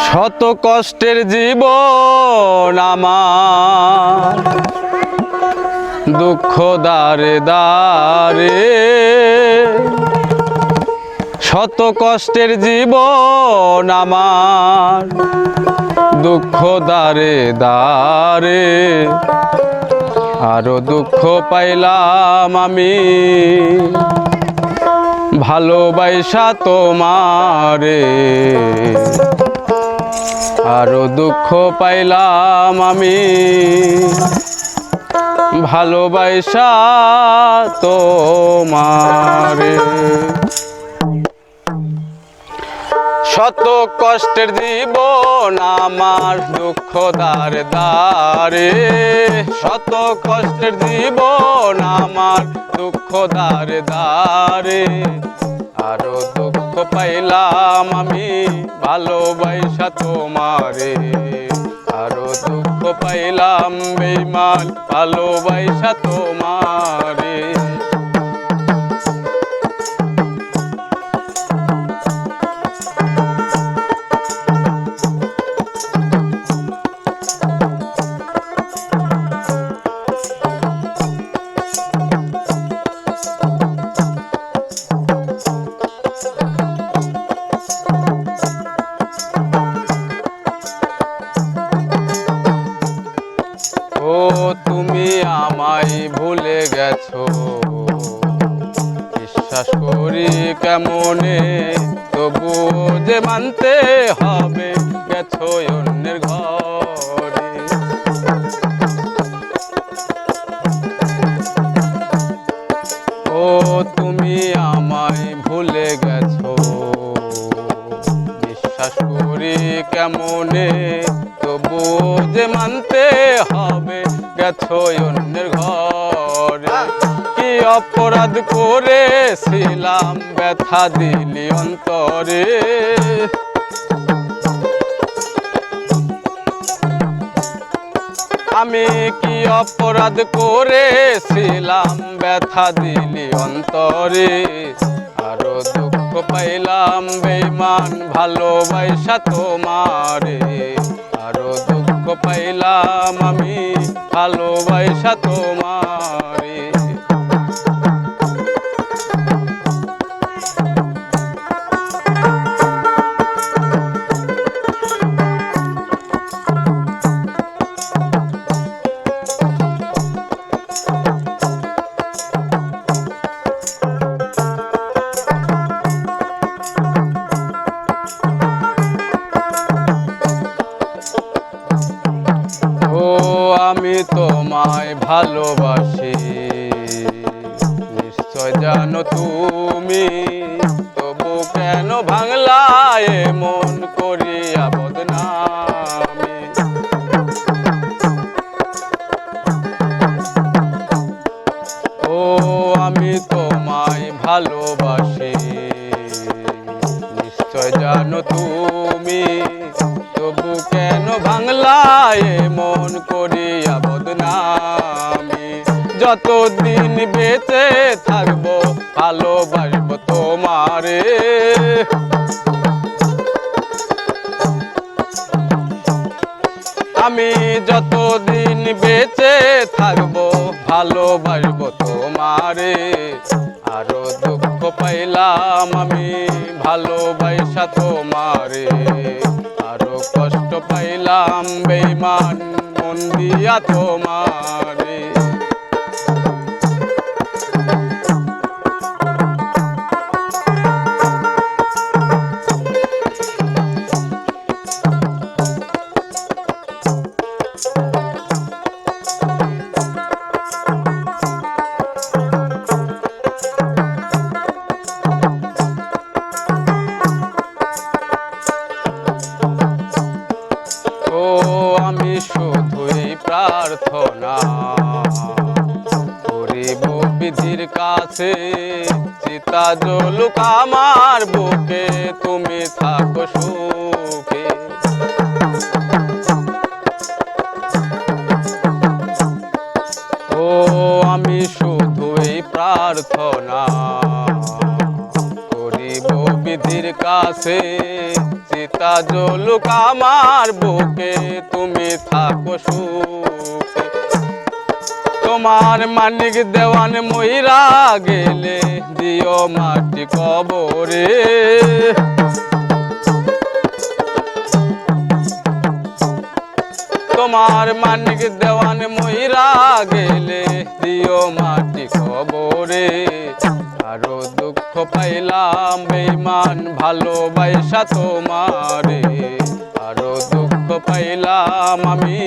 শত কষ্টের জীবন আমার, দুঃখ দারে দারে। শত কষ্টের জীবন আমার, দুঃখ দারে দারে। আরো দুঃখ পাইলাম আমি ভালোবাসা তোমারে। আরো দুঃখ পাইলাম আমি ভালোবাসা তোমারে। শত কষ্টের জীবন আমার, দুঃখ দারে দারে। শত কষ্টের জীবন আমার, দুঃখ দারে দারে। আরো দুঃখ পাইলাম আমি ভালোবাসা তোমারে। আরো দুঃখ পাইলাম বেঈমান ভালোবাসা তোমারে। ও তুমি আমায় ভুলে গেছো, বিশ্বাস করি কেমনে, তবুও যে মানতে হবে গেছো অন্যের ঘরে। ও তুমি আমায় ভুলে গেছো, বিশ্বাস করি কেমনে, তবুও যে মানতে হবে গেছো অন্যের ঘরে। কি অপরাধ করেছিলাম ব্যথা দিলি অন্তরে। আমি কি অপরাধ করেছিলাম ব্যথা দিলি অন্তরে। আরো দুঃখ পাইলাম বেঈমান ভালোবাসা তোমারে। আরো দুঃখ পাইলাম আমি ভালোবাসা তোমারে। আমি তোমায় ভালোবাসি নিশ্চয় জানো তুমি, তবু কেন ভাঙলা মন করিয়া বদনামি। ও আমি তোমায় ভালোবাসি নিশ্চয় জানো তুমি, তবু কেন ভাঙলা মন করিয়া বদনামি। যতদিন বেঁচে থাকবো ভালোবাসবো তোমারে। আমি যতদিন বেঁচে থাকবো ভালোবাসবো তোমারে। আরো দুঃখ পাইলাম আমি ভালোবাসা তোমারে। আরো কষ্ট পাইলাম বেঈমান মন দিয়া তোমারে। আমি শুধুই প্রার্থনা করিব বিধির কাছে, চিতা জ্বলুক আমার বুকে তুমি থাকো সুখে। ও আমি শুধুই প্রার্থনা করিব বিধির কাছে, কাছে চিতা জ্বলুক আমার বুকে তুমি থাকো সুখে তোমার মানিক দেওয়ান মইরা গেলে দিও মাটি কবরে তোমার মানিক দেওয়ান মইরা গেলে দিও মাটি কবরে আরো দুঃখ পাইলাম বেঈমান ভালোবাসা তোমারে আরো দুঃখ পাইলাম আমি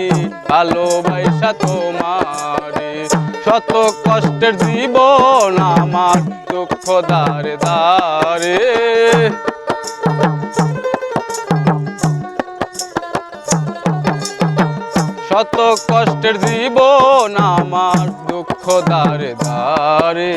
ভালোবাসা তোমারে শত কষ্টের জীবন আমার দুঃখ দারে দারে শত কষ্টের জীবন আমার দুঃখ দারে দারে